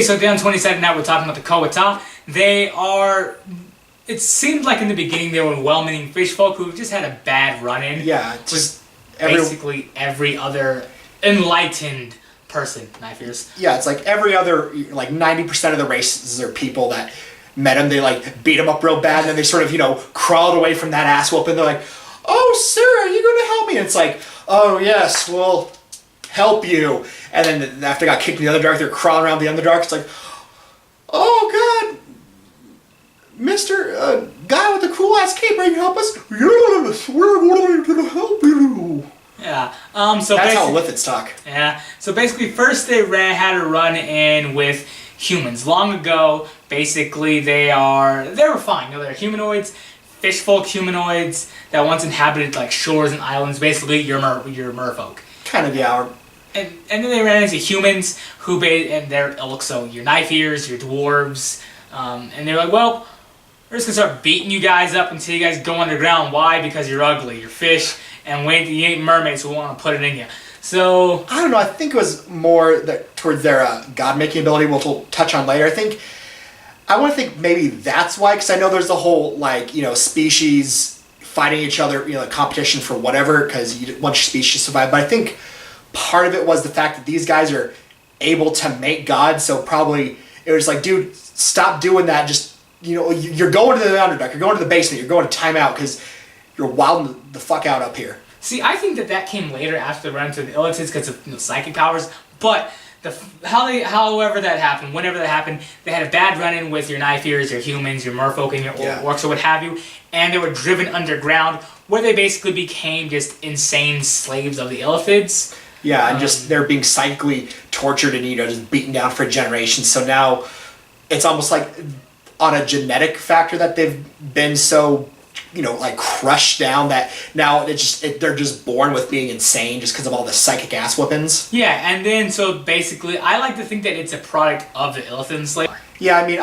Okay, so down 27 now we're talking about the Koa-Toa. They are... It seemed like in the beginning they were well-meaning fish folk who just had a bad run-in. Yeah, just... Basically every other enlightened person, knife ears. Yeah, it's like every other... Like 90% of the races are people that met him. They like beat him up real bad and then they sort of, crawled away from that ass whooping. They're like, oh, sir, are you going to help me? And it's like, oh, yes, we'll help you. And then after they got kicked in the Underdark, they're crawling around the Underdark. It's like, oh, God, Mr. Guy with the cool-ass cape, are you help us? Yes, we're going to help you. Yeah. So that's how lithids talk. Yeah. So basically, first they had a run in with humans. Long ago, basically, they were fine. They're humanoids, fish folk humanoids that once inhabited like shores and islands. Basically, your merfolk. Kind of, yeah. And then they ran into humans who and their ilk, so your knife ears, your dwarves, and they're like, well, we're just gonna start beating you guys up until you guys go underground. Why? Because you're ugly. You're fish, and wait, you ain't mermaids who want to put it in you. So I don't know. I think it was more towards their god-making ability, which we'll touch on later. I want to think maybe that's why, because I know there's the whole species fighting each other, competition for whatever, because you want your species to survive. But I think part of it was the fact that these guys are able to make gods, so probably it was like, dude, stop doing that. Just you're going to the Underdark, you're going to the basement, you're going to timeout because you're wilding the fuck out up here. See, I think that came later after the run to the Illitids because of psychic powers, but however that happened, whenever that happened, they had a bad run-in with your knife ears, your humans, your merfolk, and your orcs, or what have you, and they were driven underground, where they basically became just insane slaves of the Illithids. Yeah, and they're being psychically tortured and just beaten down for generations. So now it's almost like on a genetic factor that they've been so crushed down that now they're just born with being insane just because of all the psychic ass weapons. Yeah, and then so basically, I like to think that it's a product of the Illithid slave. Yeah, I mean,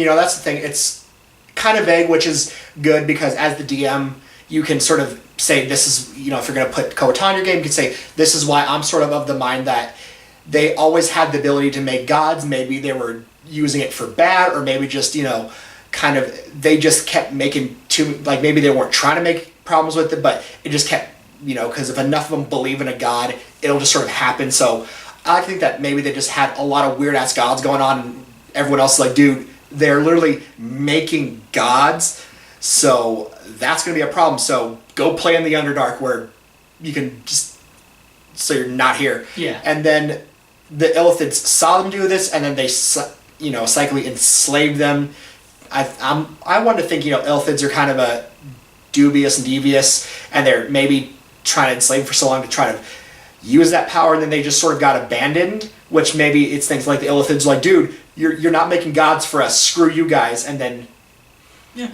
that's the thing. It's kind of vague, which is good because as the DM, you can sort of say this is, if you're going to put Koa-Toa in your game, you can say this is why I'm sort of the mind that they always had the ability to make gods. Maybe they were using it for bad, or maybe just, they just kept making maybe they weren't trying to make problems with it, but it just kept, because if enough of them believe in a god, it'll just sort of happen. So I think that maybe they just had a lot of weird-ass gods going on, and everyone else is like, dude, they're literally making gods, so that's going to be a problem. So go play in the Underdark where you can just, so you're not here. Yeah. And then the Illithids saw them do this, and then they, psychically enslaved them. I want to think, Illithids are kind of a dubious and devious, and they're maybe trying to enslave for so long to try to use that power, and then they just sort of got abandoned, which maybe it's things like the Illithids like, dude, you're not making gods for us, screw you guys, and then... Yeah.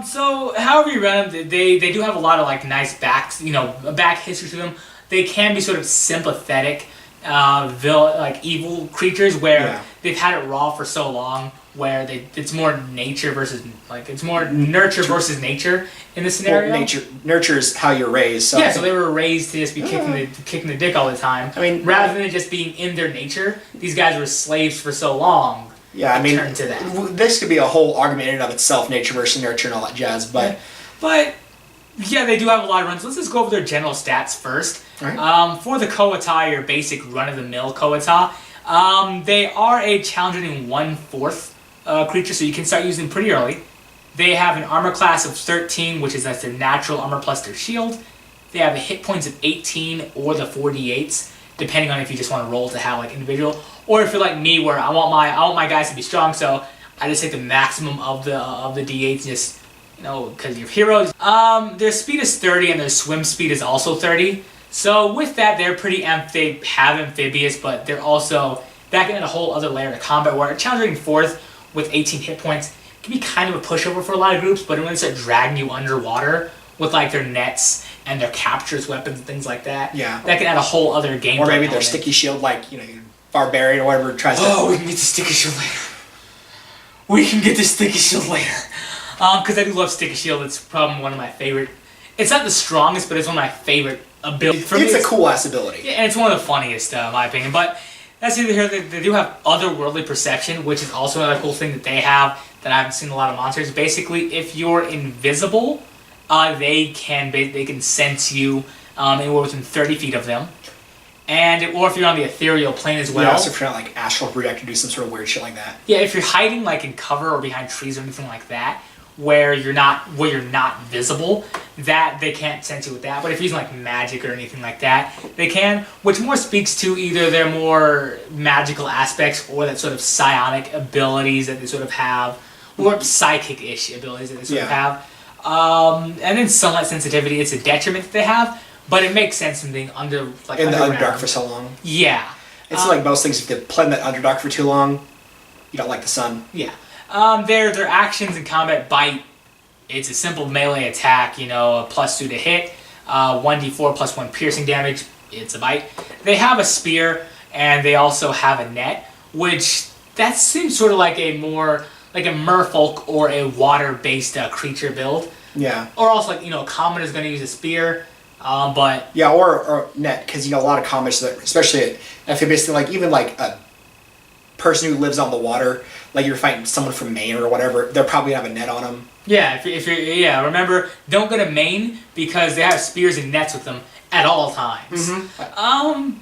So, however you run them, they do have a lot of, nice backs, a back history to them. They can be sort of sympathetic, evil creatures where they've had it raw for so long, where it's more nature versus it's more nurture versus nature in this scenario. Well, nurture is how you're raised. So so they were raised to just be kicking the dick all the time. I mean, rather than it just being in their nature, these guys were slaves for so long. Yeah, I mean, turn to that. This could be a whole argument in and of itself, nature versus nurture and all that jazz. But they do have a lot of runs. Let's just go over their general stats first. Right. For the Koa-Toa, your basic run-of-the-mill Koa-Toa, they are a challenging in 1/4 creature, so you can start using them pretty early. They have an armor class of 13, that's their natural armor plus their shield. They have a hit points of 18 or the 4d8s, depending on if you just want to roll to have individual, or if you're like me, where I want my guys to be strong, so I just take the maximum of the d8s, just because you're heroes. Their speed is 30, and their swim speed is also 30. So with that, they're pretty they have amphibious, but they're also that can add a whole other layer to combat. Where a challenging 4th with 18 hit points can be kind of a pushover for a lot of groups, but when they start dragging you underwater with their nets and their captures weapons and things like that, that can add a whole other game. Or maybe their sticky shield, barbarian or whatever tries to. Oh, we can get the sticky shield later. We can get the sticky shield later. Because I do love sticky shield. It's probably one of my favorite. It's not the strongest, but it's one of my favorite abilities. It's a cool ass ability. Yeah, and it's one of the funniest, in my opinion. But That's either here. They do have otherworldly perception, which is also another cool thing that they have that I haven't seen a lot of monsters. Basically, if you're invisible, they can sense you anywhere within 30 feet of them, or if you're on the ethereal plane as well. Yeah, so if you're not like astral projector, do some sort of weird shit like that. Yeah, if you're hiding like in cover or behind trees or anything like that, where you're not visible, that they can't sense you with that. But if you're using like magic or anything like that, they can, which more speaks to either their more magical aspects or that sort of psionic abilities that they sort of have, or psychic-ish abilities that they sort of have. And then sunlight sensitivity, it's a detriment that they have, but it makes sense in being in the Underdark for so long. Yeah. It's like most things, if they play in that Underdark for too long, you don't like the sun. Yeah. Their actions in combat: bite. It's a simple melee attack, a +2 to hit, 1d4 +1 piercing damage. It's a bite. They have a spear, and they also have a net, which that seems sort of like a more like a merfolk or a water-based creature build. Yeah. Or also like a common is going to use a spear, but yeah, or net, because a lot of commons that, especially amphibious, like even like a person who lives on the water, like you're fighting someone from Maine or whatever, they'll probably have a net on them. Yeah, if you're remember, don't go to Maine because they have spears and nets with them at all times. One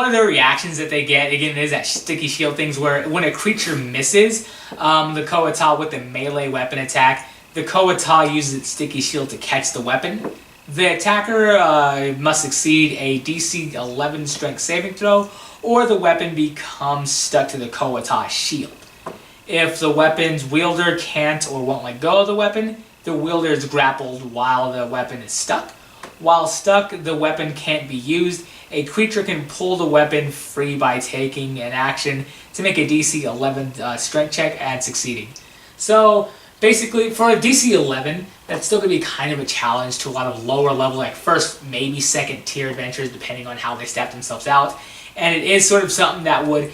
of their reactions that they get again is that sticky shield things where when a creature misses the Koa-Toa with the melee weapon attack, the Koa-Toa uses its sticky shield to catch the weapon. The attacker must succeed a DC 11 strength saving throw, or the weapon becomes stuck to the Koa-Toa shield. If the weapon's wielder can't or won't let go of the weapon, the wielder is grappled while the weapon is stuck. While stuck, the weapon can't be used. A creature can pull the weapon free by taking an action to make a DC 11 strength check and succeeding. So basically, for a DC 11, that's still going to be kind of a challenge to a lot of lower level, like first, maybe second tier adventurers, depending on how they step themselves out. And it is sort of something that would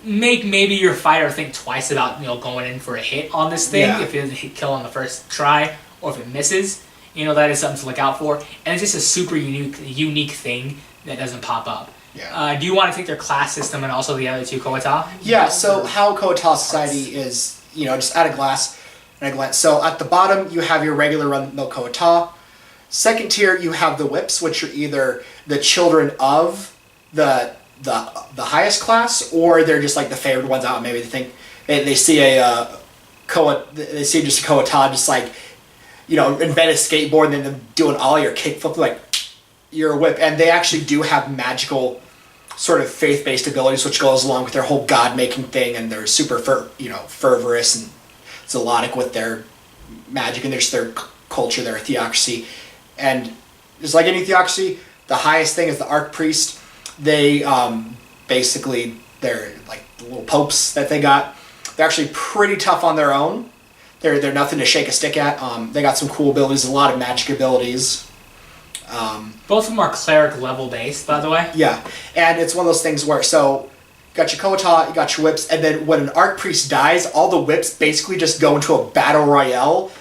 make maybe your fighter think twice about going in for a hit on this thing if it doesn't kill on the first try, or if it misses. That is something to look out for, and it's just a super unique thing that doesn't pop up. Yeah. Do you want to take their class system and also the other two Koa-Toa? Yeah. So how Koa-Toa society is, just at a glance. So at the bottom you have your regular run-of-the-mill Koa-Toa. Second tier you have the whips, which are either the children of the highest class, or they're just like the favored ones out. Maybe they think they see they see just a Koa-Toa just like invent a skateboard and then them doing all your kickflip, like you're a whip. And they actually do have magical sort of faith-based abilities, which goes along with their whole god-making thing, and they're super fervorous and zealotic with their magic and their culture, their theocracy. And just like any theocracy, the highest thing is the archpriest. They basically, they're like the little popes that they got. They're actually pretty tough on their own. They're nothing to shake a stick at. They got some cool abilities, a lot of magic abilities. Both of them are cleric level based, by the way. Yeah, and it's one of those things where, so, you got your Koa-Toa, you got your whips, and then when an archpriest dies, all the whips basically just go into a battle royale,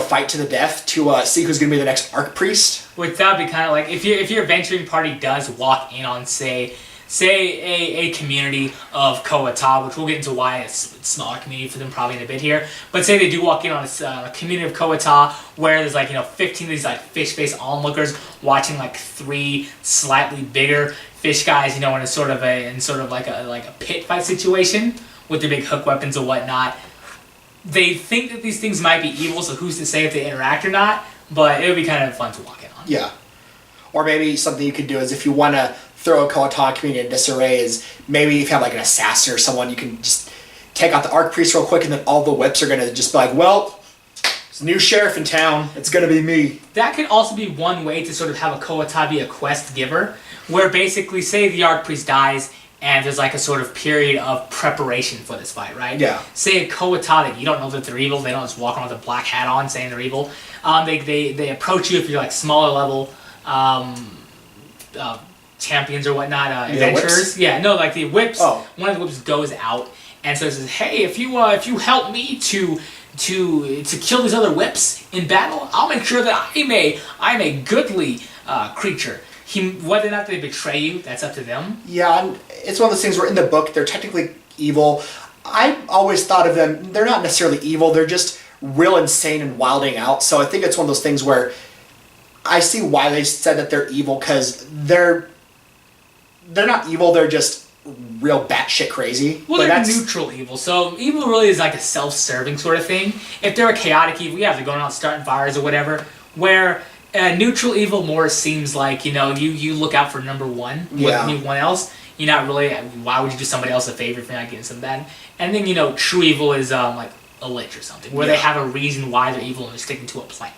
fight to the death to see who's going to be the next archpriest. Which that would be kind of like, if your adventuring party does walk in on, say a community of Koa-Toa, which we'll get into why it's a smaller community for them probably in a bit here, but say they do walk in on a community of Koa-Toa where there's 15 of these fish-based onlookers watching 3 slightly bigger fish guys, in a sort of a pit fight situation with their big hook weapons and whatnot. They think that these things might be evil, so who's to say if they interact or not, but it would be kind of fun to walk in on. Yeah. Or maybe something you could do is, if you want to throw a Koa-Toa community in disarray, is maybe if you have an assassin or someone, you can just take out the archpriest real quick, and then all the whips are going to just be like, well, there's a new sheriff in town, it's going to be me. That could also be one way to sort of have a Koa-Toa be a quest giver, where basically, say the archpriest dies, and there's a sort of period of preparation for this fight, right? Yeah. Say a Koa-Toa that you don't know that they're evil, they don't just walk around with a black hat on saying they're evil. They approach you if you're smaller level champions or whatnot, adventurers. Yeah, no, the whips. Oh. One of the whips goes out and so it says, "Hey, if you help me to kill these other whips in battle, I'll make sure that I'm a goodly creature." Whether or not they betray you, that's up to them. Yeah, and it's one of those things where in the book they're technically evil. I always thought of them, they're not necessarily evil, they're just real insane and wilding out. So I think it's one of those things where I see why they said that they're evil, because they're not evil, they're just real batshit crazy. Well, they're neutral evil. So evil really is like a self-serving sort of thing. If they're a chaotic evil, yeah, they're going out starting fires or whatever. Where neutral evil more seems like, you look out for number one with anyone else. You're not really, why would you do somebody else a favor if you're not getting something bad? And then, true evil is like a lich or something, where they have a reason why they're evil and they're sticking to a plan.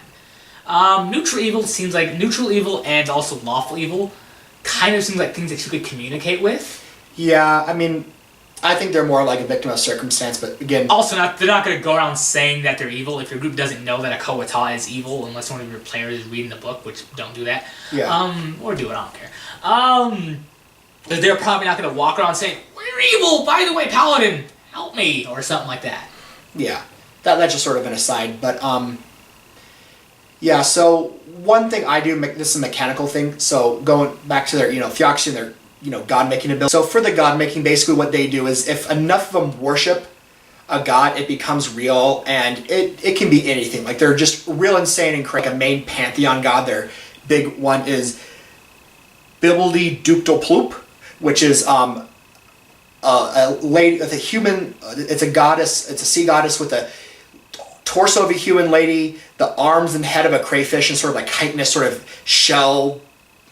Neutral evil seems like, neutral evil and also lawful evil kind of seems like things that you could communicate with. Yeah, I mean, I think they're more like a victim of circumstance, but again... Also, they're not going to go around saying that they're evil if your group doesn't know that a Koa-Toa is evil, unless one of your players is reading the book, which don't do that. Yeah. Or do it, I don't care. They're probably not going to walk around saying, "We're evil, by the way, Paladin, help me," or something like that. Yeah, that's just sort of an aside, but, yeah, so one thing I do, this is a mechanical thing, so going back to their, theocracy and their, god-making ability. So for the god-making, basically what they do is if enough of them worship a god, it becomes real, and it can be anything. Like, they're just real insane and crazy. Like a main pantheon god, their big one is Bibbledy Dukdoploop, which is a lady with a human, it's a goddess, it's a sea goddess with a torso of a human lady, the arms and head of a crayfish, and sort of like chitinous sort of shell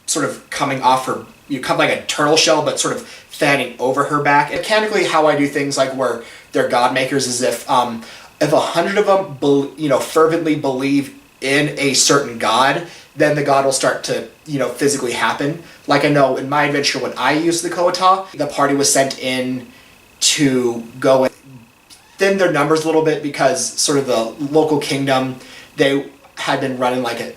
sort of coming off her, come like a turtle shell, but sort of fanning over her back. And mechanically, how I do things like where they're god makers is if 100 of them fervently believe in a certain god, then the god will start to physically happen. Like I know in my adventure when I used the Koa-Toa, the party was sent in to go and thin their numbers a little bit, because sort of the local kingdom, they had been running like a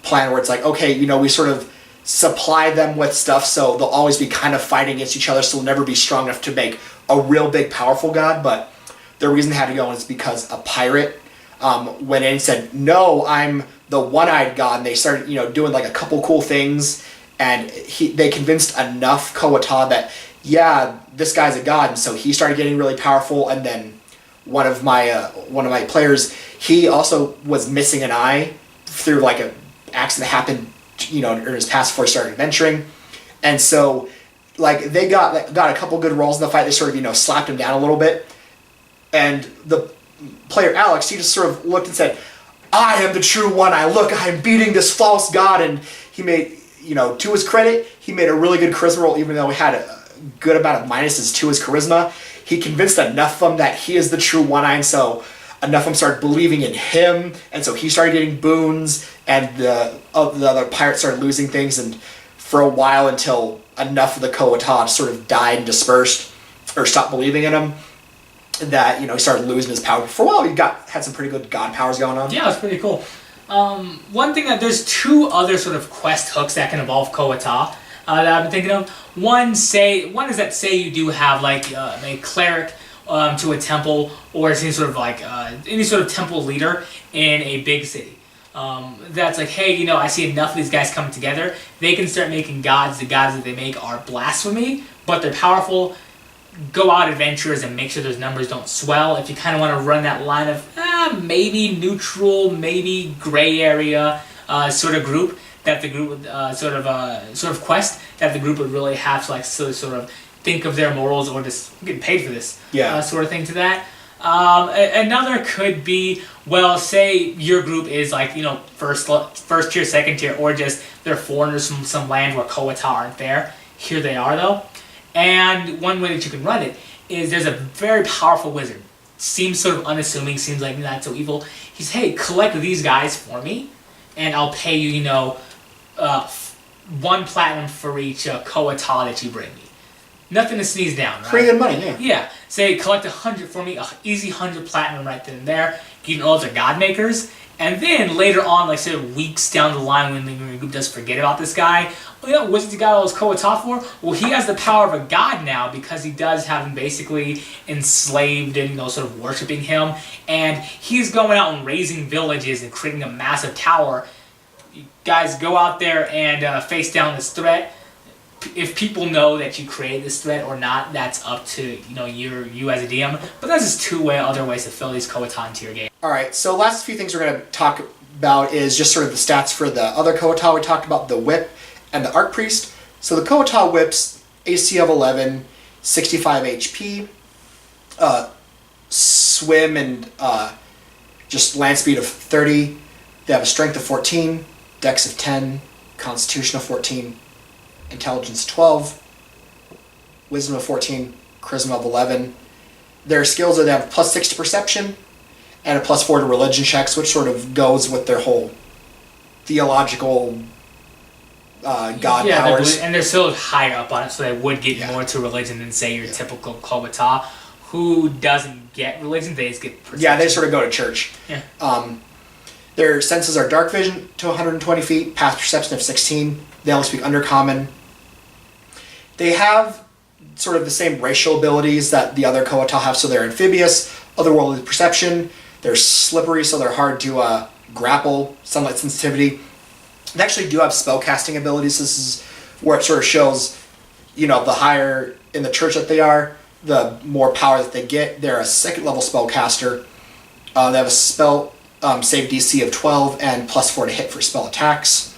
plan where it's like, okay, we sort of supply them with stuff, so they'll always be kind of fighting against each other, so they'll never be strong enough to make a real big powerful god. But the reason they had to go is because a pirate went in and said, "No, I'm the one-eyed god," and they started doing like a couple cool things, and they convinced enough Koa-Toa that this guy's a god, and so he started getting really powerful. And then one of my players, he also was missing an eye through like an accident that happened in his past before he started adventuring, and so like they got a couple good rolls in the fight. They sort of slapped him down a little bit, and the player Alex, he just sort of looked and said, "I am the true one. I am beating this false god." And he made, to his credit, he made a really good charisma roll, even though he had a good amount of minuses to his charisma. He convinced enough of them that he is the true one-eye, and so enough of them started believing in him, and so he started getting boons, and the other pirates started losing things, and for a while until enough of the Koa-Toa sort of died and dispersed, or stopped believing in him, that he started losing his power. For a while, he had some pretty good god powers going on. Yeah, it was pretty cool. One thing there's two other sort of quest hooks that can involve Koa-Toa that I've been thinking of. One is that say you do have like a cleric to a temple, or any sort of temple leader in a big city. That's like, hey, I see enough of these guys coming together. They can start making gods. The gods that they make are blasphemy, but they're powerful. Go out adventures and make sure those numbers don't swell. If you kind of want to run that line of maybe neutral, maybe gray area sort of group, that the group would sort of quest that the group would really have to like sort of think of their morals, or just get paid for this sort of thing to that. Another could be, well, say your group is like, first tier, second tier, or just they're foreigners from some land where Koa-Toa aren't there. Here they are though. And one way that you can run it is there's a very powerful wizard. Seems sort of unassuming, seems like not so evil. He's, hey, collect these guys for me, and I'll pay you, 1 platinum for each Koa-Toa that you bring me. Nothing to sneeze down, right? Pretty good money, yeah. Yeah. Say, collect 100 for me, easy 100 platinum right then and there. You know those are god makers. And then later on, like say weeks down the line, when your group does forget about this guy, what's he got all his Koa-Toa for? Well, he has the power of a god now, because he does have him basically enslaved and sort of worshipping him. And he's going out and raising villages and creating a massive tower You guys go out there and face down this threat. If people know that you created this threat or not, that's up to you as a DM. But there's just other ways to fill these Koa-Toa into your game. All right, so last few things we're going to talk about is just sort of the stats for the other Koa-Toa. We talked about the whip and the archpriest. So the Koa-Toa whips, AC of 11, 65 HP, swim and just land speed of 30. They have a strength of 14, dex of 10, constitution of 14, intelligence 12, wisdom of 14, charisma of 11. Their skills are they have +6 to perception and a +4 to religion checks, which sort of goes with their whole theological god powers. And they're still higher up on it, so they would get more to religion than, say, your typical Koa-Toa, who doesn't get religion, they just get perception. Yeah, they sort of go to church. Yeah. Their senses are dark vision to 120 feet, past perception of 16. They only speak undercommon. They have sort of the same racial abilities that the other Koa-Toa have, so they're amphibious, otherworldly perception, they're slippery, so they're hard to grapple, sunlight sensitivity. They actually do have spellcasting abilities. This is where it sort of shows, the higher in the church that they are, the more power that they get. They're a 2nd level spellcaster. They have a spell save DC of 12 and +4 to hit for spell attacks.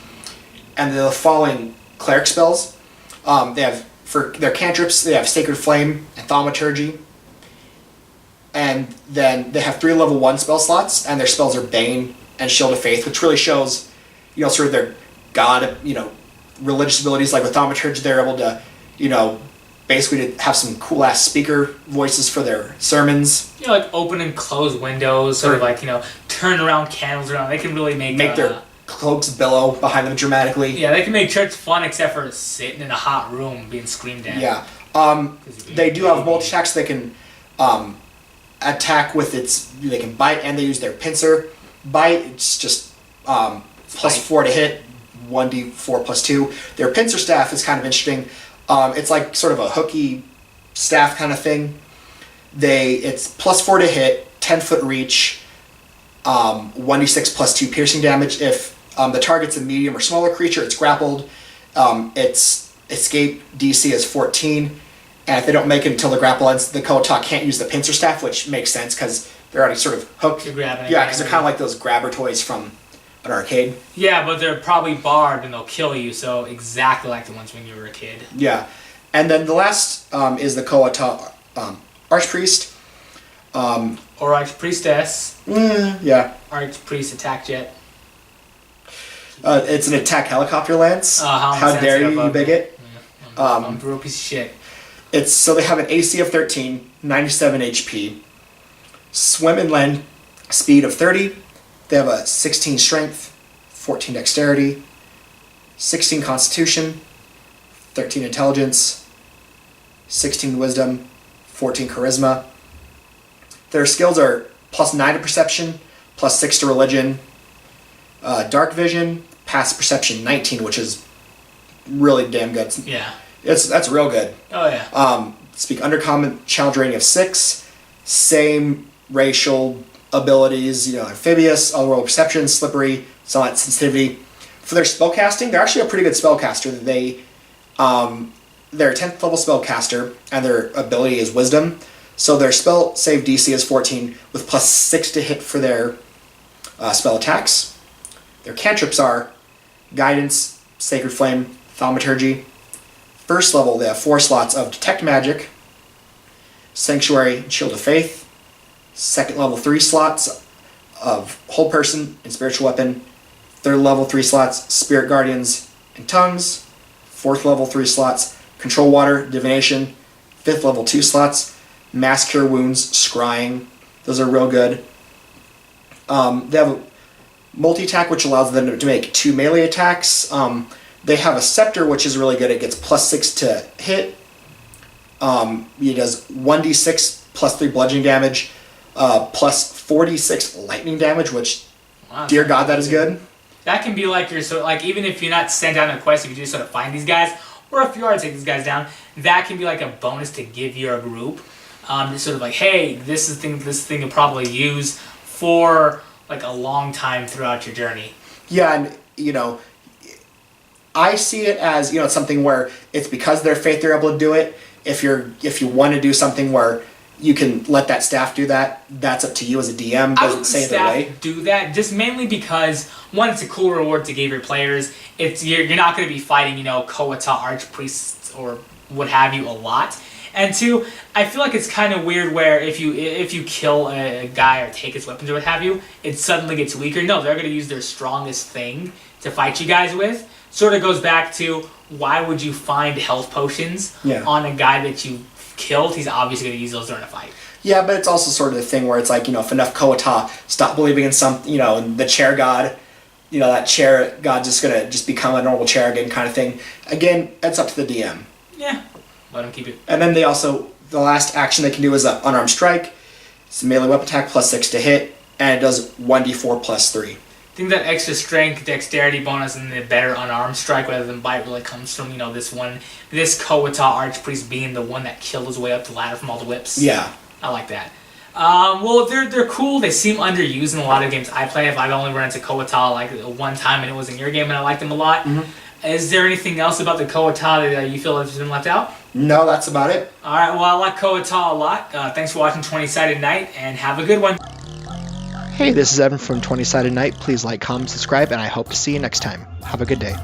And the following cleric spells, they have, for their cantrips, they have Sacred Flame and Thaumaturgy. And then they have 3 level 1 spell slots, and their spells are Bane and Shield of Faith, which really shows, sort of their god, religious abilities. Like with Thaumaturgy, they're able to, basically to have some cool ass speaker voices for their sermons. Like open and close windows, sort of like, turn around candles around. They can really make their cloaks billow behind them dramatically. Yeah, they can make church fun except for sitting in a hot room being screamed at. Yeah. They do have multi-attacks. They can attack with they can bite, and they use their pincer. Bite, it's just +4 to hit, 1d4 +2. Their pincer staff is kind of interesting. It's like sort of a hooky staff kind of thing. It's +4 to hit, 10-foot reach, 1d6 +2 piercing damage. If the target's a medium or smaller creature, it's grappled. Its escape DC is 14, and if they don't make it until the grapple ends, the Koa-Toa can't use the pincer staff, which makes sense because they're already sort of hooked. Yeah, because they're kind of like those grabber toys from an arcade. Yeah, but they're probably barbed and they'll kill you, so exactly like the ones when you were a kid. Yeah. And then the last is the Koa-Toa archpriest. Or archpriestess. Yeah. Archpriest attack jet. It's an attack helicopter lance. How dare you bigot? Yeah, I'm a real piece of shit. So they have an AC of 13, 97 HP, swim and land speed of 30. They have a 16 strength, 14 dexterity, 16 constitution, 13 intelligence, 16 wisdom, 14 charisma. Their skills are +9 to perception, +6 to religion, dark vision, past perception 19, which is really damn good. Yeah. That's real good. Oh yeah. Speak undercommon, challenge rating of 6, same racial abilities, amphibious, otherworld perception, slippery, sunlight sensitivity. For their spellcasting, they're actually a pretty good spellcaster. They're a 10th level spellcaster, and their ability is wisdom. So their spell save DC is 14, with +6 to hit for their spell attacks. Their cantrips are guidance, sacred flame, thaumaturgy. First level, they have 4 slots of detect magic, sanctuary, and shield of faith. Second level, 3 slots of whole person and spiritual weapon. Third level, 3 slots, spirit guardians and tongues. Fourth level, 3 slots, control water, divination. Fifth level, 2 slots, mass cure wounds, scrying. Those are real good. They have a multi-attack, which allows them to make 2 melee attacks. They have a scepter, which is really good. It gets +6 to hit. It does 1d6 +3 bludgeoning damage, +46 lightning damage, which, wow, dear God, that is good. That can be like even if you're not sent out on a quest, if you just sort of find these guys, or if you are to take these guys down, that can be like a bonus to give your group. Just sort of like, hey, this thing you'll probably use for like a long time throughout your journey. Yeah, and you know, I see it as, you know, something where it's because of their faith they're able to do it. If you want to do something where you can let that staff do that, that's up to you as a DM. Doesn't say either way. Do that just mainly because one, it's a cool reward to give your players. You're not going to be fighting, you know, Koa-Toa archpriests or what have you a lot. And two, I feel like it's kind of weird where if you kill a guy or take his weapons or what have you, it suddenly gets weaker. No, they're going to use their strongest thing to fight you guys with. Sort of goes back to why would you find health potions on a guy that you killed? He's obviously going to use those during a fight. Yeah, but it's also sort of the thing where it's like, you know, if enough Koa-Toa stop believing in some, you know, the chair god, you know, that chair god just going to just become a normal chair again kind of thing. Again, it's up to the DM. Yeah, let him keep it. And then the last action they can do is an unarmed strike. It's a melee weapon attack +6 to hit, and it does 1d4 +3. I think that extra strength, dexterity bonus, and the better unarmed strike rather than bite really comes from, you know, this Koa-Toa archpriest being the one that killed his way up the ladder from all the whips. Yeah. I like that. Well, they're cool. They seem underused in a lot of games I play. I've only run into Koa-Toa like one time, and it was in your game, and I liked them a lot. Mm-hmm. Is there anything else about the Koa-Toa that you feel has been left out? No, that's about it. All right, well, I like Koa-Toa a lot. Thanks for watching 20-Sided Night, and have a good one. Hey, this is Evan from 20-Sided Night. Please like, comment, subscribe, and I hope to see you next time. Have a good day.